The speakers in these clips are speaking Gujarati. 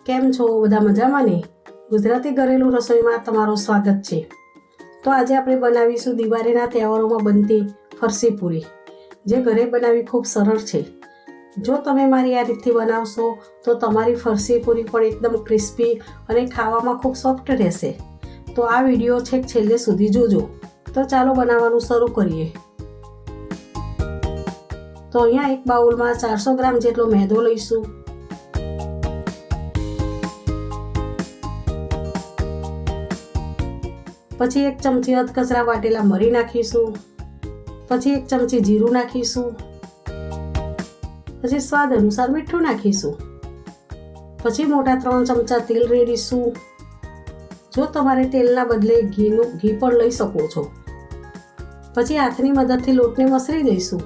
કેમ છો બધા મજામાં ને? ગુજરાતી ઘરેલું રસોઈમાં તમારું સ્વાગત છે। તો આજે આપણે બનાવીશું દિવાળીના તહેવારોમાં બનતી ફરસી પૂરી, જે ઘરે બનાવવી ખૂબ સરળ છે। જો તમે મારી આ રીતથી બનાવશો તો તમારી ફરસી પૂરી પણ એકદમ ક્રિસ્પી અને ખાવામાં ખૂબ સોફ્ટ રહેશે। તો આ વિડીયો છેક છેલ્લે સુધી જોજો। તો ચાલો બનાવવાનું શરૂ કરીએ। તો અહીંયા એક બાઉલમાં 400 ગ્રામ જેટલો મેદો લઈશું। પછી 1 ચમચી અધકચરા વાટેલા મરી નાખીશું। પછી 1 ચમચી જીરું નાખીશું। પછી સ્વાદ અનુસાર મીઠું નાખીશું। પછી મોટા 3 ચમચા તેલ રેડીશું। જો તમારે તેલના બદલે ઘી પણ લઈ શકો છો। પછી હાથની મદદથી લોટને મસળી દઈશું।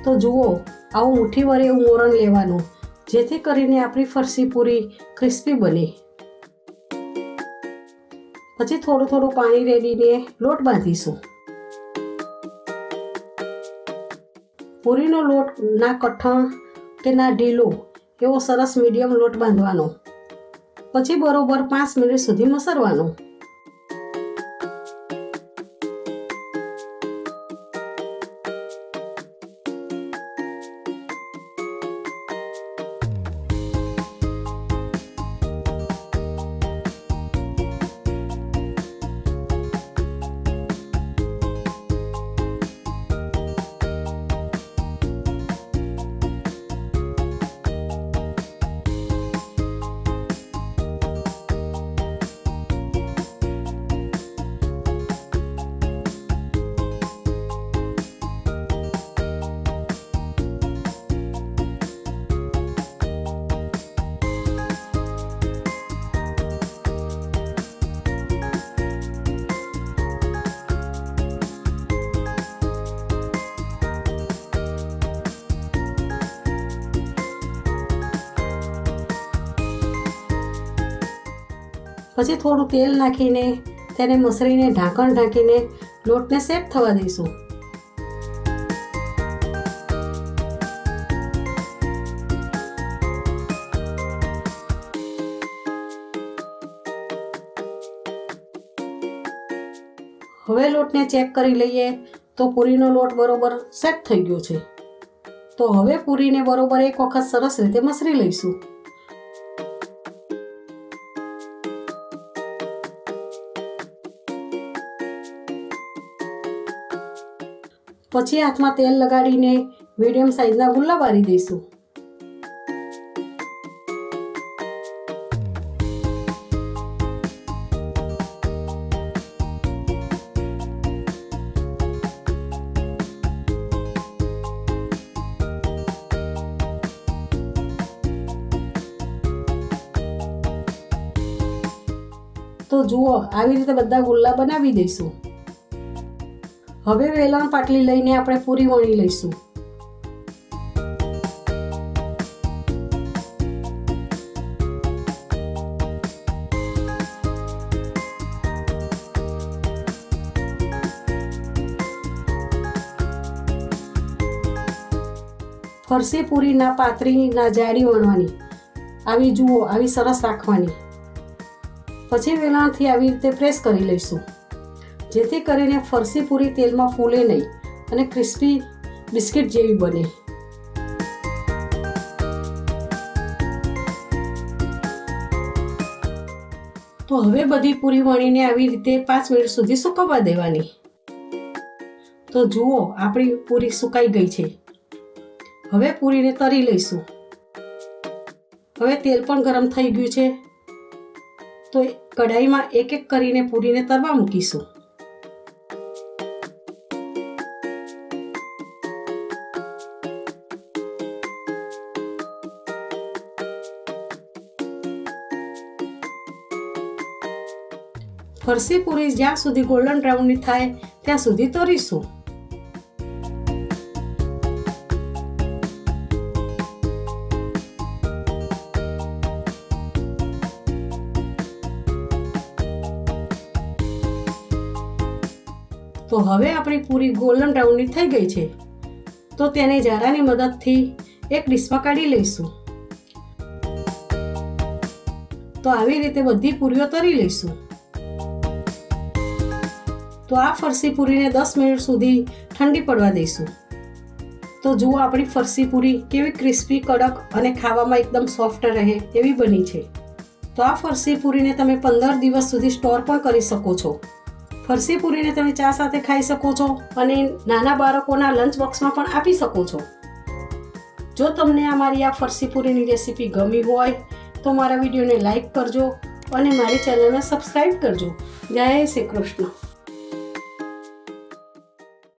તો જુઓ, આવું મુઠ્ઠી ભર એવું મોરણ લેવાનું, જેથી કરીને આપણી ફરસી પૂરી ક્રિસ્પી બને। પછી થોડું થોડું પાણી રેડીને લોટ બાંધીશું। પૂરીનો લોટ ના કઠણ કે ના ઢીલો, એવો સરસ મીડિયમ લોટ બાંધવાનો। પછી બરોબર 5 મિનિટ સુધી મસળવાનો। પછી થોડું તેલ નાખીને તેને મસળીને ઢાંકણ ઢાંકીને લોટને સેટ થવા દઈશું। હવે લોટને ચેક કરી લઈએ તો પૂરીનો લોટ બરોબર સેટ થઈ ગયો છે। તો હવે પૂરીને બરોબર એક વખત સરસ રીતે મસળી લઈશું। પછી હાથમાં તેલ લગાડીને મીડિયમ સાઈઝના ગુલ્લા વાળી દઈશું। તો જુઓ, આવી રીતે બધા ગુલ્લા બનાવી દઈશું। હવે વેલણ પાટલી લઈને આપણે પૂરી વણી લઈશું। ફરસી પૂરી ના પાતળી ના જાડી વણવાની, આવી જુઓ, આવી સરસ રાખવાની। પછી વેલણથી આવી રીતે પ્રેસ કરી લઈશું, જેથી કરીને ફરસી પૂરી તેલમાં ફૂલે નહીં અને ક્રિસ્પી બિસ્કિટ જેવી બને। તો હવે બધી પૂરી વણીને આવી રીતે 5 મિનિટ સુધી સુકવવા દેવાની। તો જુઓ, આપણી પૂરી સુકાઈ ગઈ છે। હવે પૂરીને તળી લઈશું। હવે તેલ પણ ગરમ થઈ ગયું છે, તો કઢાઈમાં એક એક કરીને પૂરીને તળવા મૂકીશું। ફરસી પૂરી જ્યાં સુધી ગોલ્ડન બ્રાઉનની થાય ત્યાં સુધી તળીશું। તો હવે આપણી પૂરી ગોલ્ડન બ્રાઉનની થઈ ગઈ છે. તો તેને જારાની મદદથી એક ડીશમાં કાઢી લઈશું. તો આવી રીતે બધી પૂરીઓ તળી લઈશું. તો આ ફરસી પૂરીને 10 મિનિટ સુધી ઠંડી પડવા દઈશું. તો જુઓ આપણી ફરસી પૂરી કેવી ક્રિસ્પી, કડક અને ખાવામાં એકદમ સોફ્ટ રહે એવી બની છે. તો આ ફરસી પૂરીને તમે 15 દિવસ સુધી સ્ટોર પણ કરી શકો છો. ફરસી પૂરીને તમે ચા સાથે ખાઈ શકો છો અને નાના બાળકોના લંચ બોક્સમાં પણ આપી શકો છો. જો તમને અમારી આ ફરસી પૂરીની રેસીપી ગમી હોય તો મારા વિડીયોને લાઈક કરજો અને મારી ચેનલને સબસ્ક્રાઈબ કરજો. જય શ્રી કૃષ્ણ.